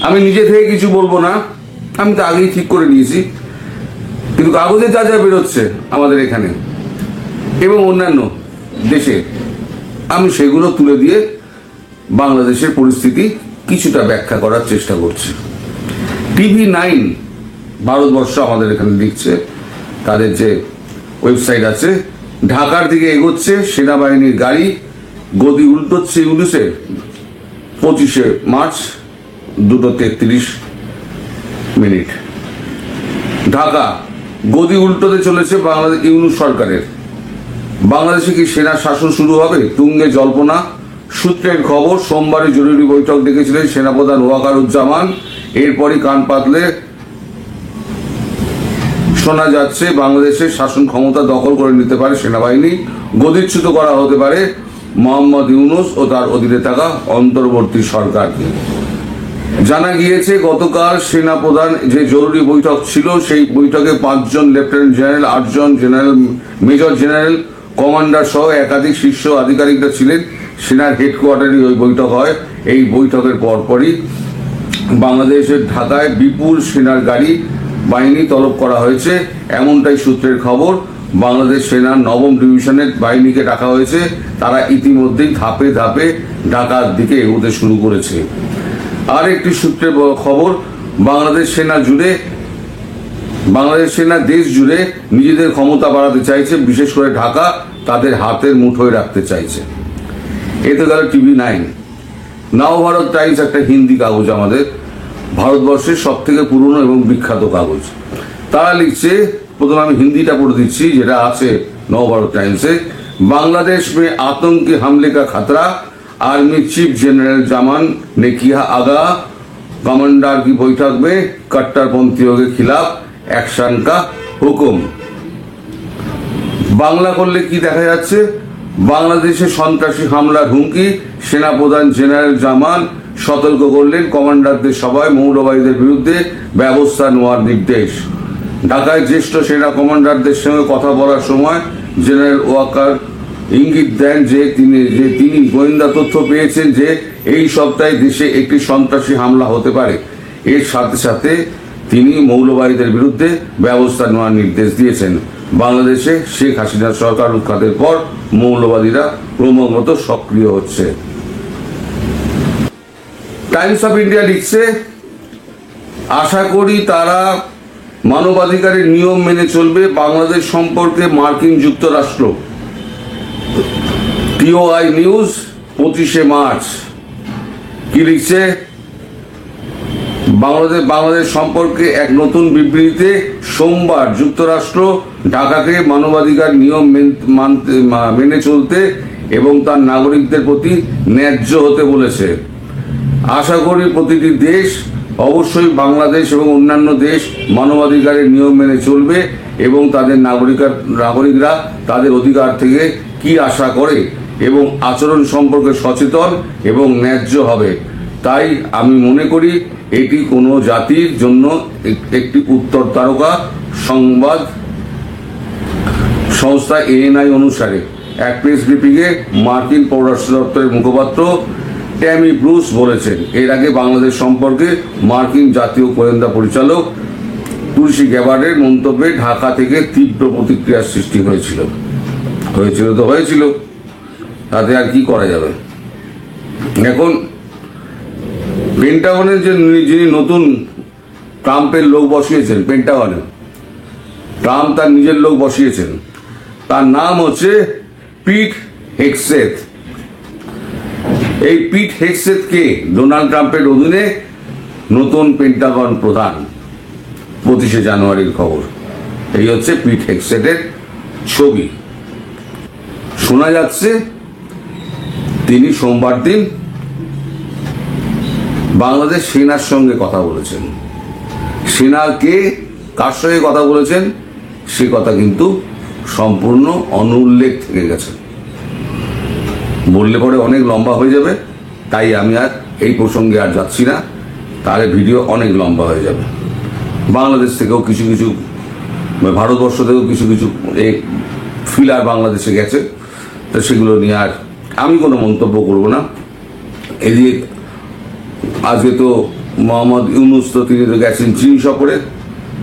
আমি নিজে থেকে কিছু বলবো না, আমি তো আগেই ঠিক করে নিয়েছি, কিন্তু কাগজে যা যা বেরোচ্ছে আমাদের এখানে এবং অন্যান্য দেশে, আমি সেগুলো তুলে দিয়ে বাংলাদেশের পরিস্থিতি কিছুটা ব্যাখ্যা করার চেষ্টা করছি। TV9 ভারতবর্ষ আমাদের এখানে লিখছে, তাদের যে ওয়েবসাইট আছে, ঢাকার দিকে এগোচ্ছে সেনাবাহিনীর গাড়ি, গদি উল্টোচ্ছে ইউনুসে। 25শে মার্চ 2:33। ঢাকা, গদি উল্টোতে চলেছে বাংলাদেশ ইউনুস সরকারের। বাংলাদেশে কি সেনা শাসন শুরু হবে? তুঙ্গে জল্পনা। সূত্রের খবর, সোমবারে জরুরি বৈঠক ডেকেছিলেন সেনাপ্রধান ওয়াকারুজ্জামান। এরপরই কান পাতলে শোনা যাচ্ছে বাংলাদেশের শাসন ক্ষমতা দখল করে নিতে পারে সেনাবাহিনী, গদিচ্যুত করা হতে পারে মোহাম্মদ ইউনুস ও তার অধীনে থাকা অন্তর্বর্তী সরকারকে। জানা গিয়েছে গতকাল সেনাপ্রধান যে জরুরি বৈঠক ছিল, সেই বৈঠকে 5 জন লেফটেন্যান্ট জেনারেল, 8 জন জেনারেল, মেজর জেনারেল, কমান্ডার সহ একাধিক শীর্ষ আধিকারিকরা ছিলেন। সেনার হেডকোয়ার্টারে ওই বৈঠক হয়। এই বৈঠকের পরপরই বাংলাদেশের ঢাকায় বিপুল সেনার গাড়ি বাহিনী তলব করা হয়েছে, এমনটাই সূত্রের খবর। বাংলাদেশ সেনার 9ম ডিভিশনের বাহিনীকে ডাকা হয়েছে। তারা ইতিমধ্যেই ধাপে ধাপে ঢাকার দিকে এগোতে শুরু করেছে। আর একটি সূত্রের খবর, বাংলাদেশ সেনা দেশ জুড়ে নিজেদের ক্ষমতা বাড়াতে চাইছে, বিশেষ করে ঢাকা তাদের হাতের মুঠোয় রাখতে চাইছে। এ তো গেল TV9। নবভারত টাইমস একটা হিন্দি কাগজ, আমাদের ভারতবর্ষের সব থেকে পুরনো এবং বিখ্যাত কাগজ। তারা লিখছে, প্রথমে আমি হিন্দিটা পড়ে দিচ্ছি যেটা আছে নবভারত টাইমসে। बांग्लादेश में आतंकी हमले का खतरा, आर्मी चीफ जनरल जमान ने किया आगाह, कमांडर की बैठक में कट्टरपंथियों के खिलाफ एक्शन का हुक्म। बांग्ला করলে কি দেখা যাচ্ছে, বাংলাদেশে সন্ত্রাসী হামলার হুমকি, সেনাপ্রধান জেনারেল জামান সতর্ক করলেন কমান্ডারদের সবাই মৌলবাদীদের বিরুদ্ধে ব্যবস্থা নেওয়ার নির্দেশ। ঢাকায় জ্যেষ্ঠ সেনা কমান্ডারদের সঙ্গে কথা বলার সময় জেনারেল ওয়াকার ইঙ্গিত দেন যে তিনি গোয়েন্দা তথ্য পেয়েছেন যে এই সপ্তাহে দেশে একটি সন্ত্রাসী হামলা হতে পারে। এর সাথে সাথে তিনি মৌলবাদীদের বিরুদ্ধে ব্যবস্থা নেওয়ার নির্দেশ দিয়েছেন। বাংলাদেশে শেখ হাসিনার সরকার উৎখাতের পর মৌলবাদীরা ক্রমাগত সক্রিয় হচ্ছে। টাইমস অফ ইন্ডিয়া লিখছে, আশা করি তারা মানবাধিকারের নিয়ম মেনে চলবে, বাংলাদেশ সম্পর্কে মার্কিন যুক্তরাষ্ট্র। TOI নিউজ 25শে মার্চ কি লিখছে, বাংলাদেশ সম্পর্কে এক নতুন বিবৃতিতে সোমবার যুক্তরাষ্ট্র ঢাকাকে মানবাধিকার নিয়ম মেনে চলতে এবং তার নাগরিকদের প্রতি ন্যায্য হতে বলেছে। আশা করি প্রতিটি দেশ, অবশ্যই বাংলাদেশ এবং অন্যান্য দেশ, মানবাধিকারের নিয়ম মেনে চলবে এবং তাদের নাগরিকরা তাদের অধিকার থেকে কি আশা করে এবং আচরণ সম্পর্কে সচেতন এবং ন্যায্য হবে। তাই আমি মনে করি এটি কোনো জাতির জন্য একটি উত্তর তারকা। সংবাদ সংস্থা ANI অনুসারে এক প্রেস ব্রিফিংয়ে মার্কিন পররাষ্ট্র দপ্তরের মুখপাত্র ট্যামি ব্রুস বলেছেন, এর আগে বাংলাদেশ সম্পর্কে মার্কিন জাতীয় গোয়েন্দা পরিচালক তুলসী গ্যাবার্ডের মন্তব্যে ঢাকা থেকে তীব্র প্রতিক্রিয়ার সৃষ্টি হয়েছিল। তাতে আর কি করা যাবে। এখন পেন্টাগনের যিনি নতুন ট্রাম্পের লোক বসিয়েছেন, পেন্টাগনে ট্রাম্প তার নিজের লোক বসিয়েছেন, তার নাম হচ্ছে পিট হেগসেথ। এই পিট হেগসেথ কে ডোনাল্ড ট্রাম্পের অধীনে নতুন পেন্টাগন প্রধান। 25শে জানুয়ারির খবর। এই হচ্ছে পিট হেগসেথের ছবি। শোনা যাচ্ছে তিনি সোমবার দিন বাংলাদেশ সেনার সঙ্গে কথা বলেছেন। সেনাকে কার সঙ্গে কথা বলেছেন সে কথা কিন্তু সম্পূর্ণ অনুল্লেখ থেকে গেছে। বললে পরে অনেক লম্বা হয়ে যাবে, তাই আমি আর এই প্রসঙ্গে আর যাচ্ছি না, তাহলে ভিডিও অনেক লম্বা হয়ে যাবে। বাংলাদেশ থেকেও কিছু কিছু, ভারতবর্ষ থেকেও কিছু কিছু এই ফিলার বাংলাদেশে গেছে, তো সেগুলো নিয়ে আর আমি কোনো মন্তব্য করব না। এদিকে আজকে তো মোহাম্মদ ইউনুস তো তিনি তো গেছেন চীন সফরে,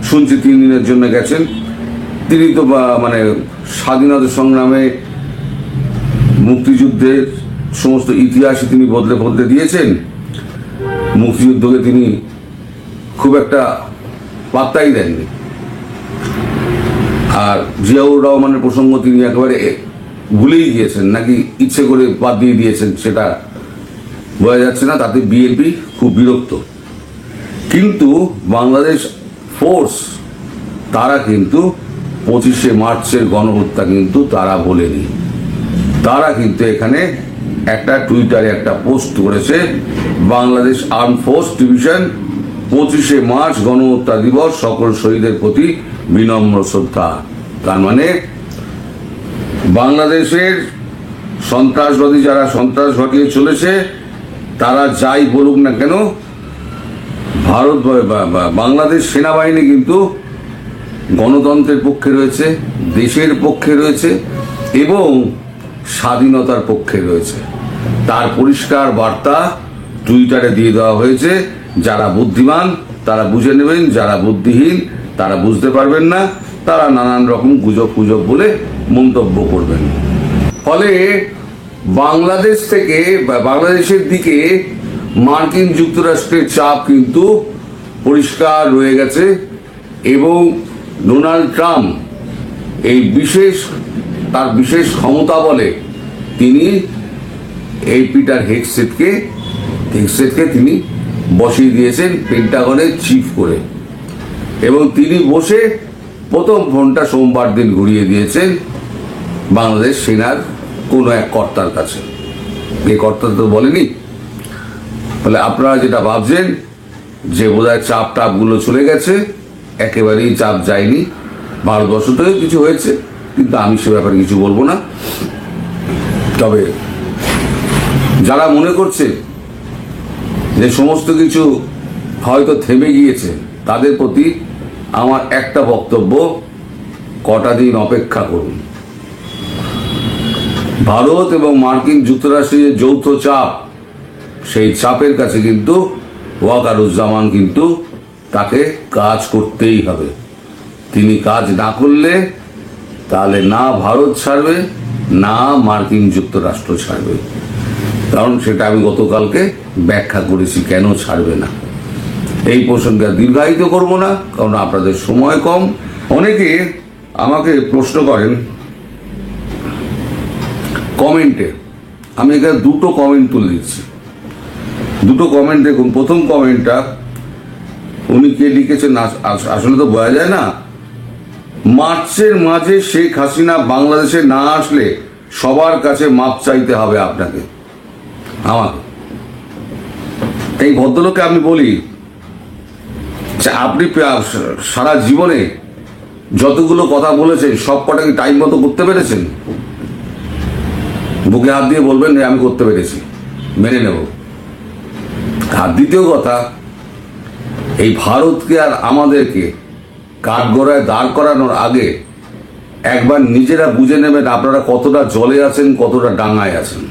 শুনছি 3 দিনের জন্য গেছেন। তিনি তো মানে স্বাধীনতা সংগ্রামে মুক্তিযুদ্ধের সমস্ত ইতিহাসই তিনি বদলে দিয়েছেন। মুক্তিযুদ্ধকে তিনি খুব একটা পাত্তাই দেননি। আর জিয়াউর রহমানের প্রসঙ্গ তিনি একেবারে ভুলেই গিয়েছেন, নাকি ইচ্ছে করে বাদ দিয়ে দিয়েছেন সেটা বোঝা যাচ্ছে না। তাতে বিএনপি খুব বিরক্ত। কিন্তু বাংলাদেশ ফোর্স তারা কিন্তু 25শে মার্চের গণহত্যা কিন্তু তারা বলেনি। তারা কিন্তু এখানে একটা টুইটারে একটা পোস্ট করেছে, বাংলাদেশ আর্ম ফোর্স ডিভিশন 25শে মার্চ গণহত্যা দিবস, সকল শহীদের প্রতি বিনম্র শ্রদ্ধা। তার মানে বাংলাদেশের সন্ত্রাসবাদী যারা সন্ত্রাস ঘটিয়ে চলেছে তারা যাই বলুক না কেন, ভারত বাংলাদেশ সেনাবাহিনী কিন্তু গণতন্ত্রের পক্ষে রয়েছে, দেশের পক্ষে রয়েছে এবং স্বাধীনতার পক্ষে রয়েছে। তার পরিষ্কার বার্তা টুইটারে দিয়ে দেওয়া হয়েছে। যারা বুদ্ধিমান তারা বুঝে নেবেন, যারা বুদ্ধিহীন তারা বুঝতে পারবেন না, তারা নানান রকম গুজব বলে মন্তব্য করবেন। ফলে বাংলাদেশ থেকে বাংলাদেশের দিকে মার্কিন যুক্তরাষ্ট্রের চাপ কিন্তু পরিষ্কার রয়ে গেছে এবং ডোনাল্ড ট্রাম্প এই তার বিশেষ ক্ষমতা বলে তিনি এই পিটার হেগসেটকে তিনি বসিয়ে দিয়েছেন পেন্টাগনের চিফ করে, এবং তিনি বসে প্রথম ফোনটা সোমবার দিন ঘুরিয়ে দিয়েছেন বাংলাদেশ সেনার কোনো এক কর্তার কাছে। এই কর্তা তো বলেনি। ফলে আপনারা যেটা ভাবছেন যে বোধহয় চাপগুলো চলে গেছে, একেবারেই চাপ যায়নি। ভারতবর্ষ থেকে কিছু হয়েছে, কিন্তু আমি সে ব্যাপারে কিছু বলবো না। তবে যারা মনে করছে যে সমস্ত কিছু হয়তো থেমে গিয়েছে, তাদের প্রতি আমার একটা বক্তব্য, কটা দিন অপেক্ষা করুন। ভারত এবং মার্কিন যুক্তরাষ্ট্রের যৌথ চাপ, সেই চাপের কাছে কিন্তু ওয়াকারুজ্জামান কিন্তু তাকে কাজ করতেই হবে। তিনি কাজ না করলে তাহলে না ভারত ছাড়বে, না মার্কিন যুক্তরাষ্ট্র ছাড়বে। কারণ সেটা আমি গতকালকে ব্যাখ্যা করেছি কেন ছাড়বে না। এই প্রসঙ্গে দীর্ঘায়িত করব না, কারণ আপনাদের সময় কম। অনেকে আমাকে প্রশ্ন করেন কমেন্টে, আমি এখানে 2টো কমেন্ট তুলে দিচ্ছি। 2টো কমেন্ট দেখুন। প্রথম কমেন্টটা উনি কে লিখেছেন আসলে তো বোঝা যায় না। মার্চের মাঝে শেখ হাসিনা বাংলাদেশে না আসলে সবার কাছে মাপ চাইতে হবে আপনাকে, আমাকে। এই ভদ্রলোককে আমি বলি, আপনি সারা জীবনে যতগুলো কথা বলেছেন সব কটা কি টাইম মতো করতে পেরেছেন? বুকে হাত দিয়ে বলবেন আমি করতে পেরেছি, মেনে নেব। আর দ্বিতীয় কথা, এই ভারতকে আর আমাদেরকে কাঠগড়ায় দাঁড় করানোর আগে একবার নিজেরা বুঝে নেবেন আপনারা কতটা জলে আছেন, কতটা ডাঙায় আছেন।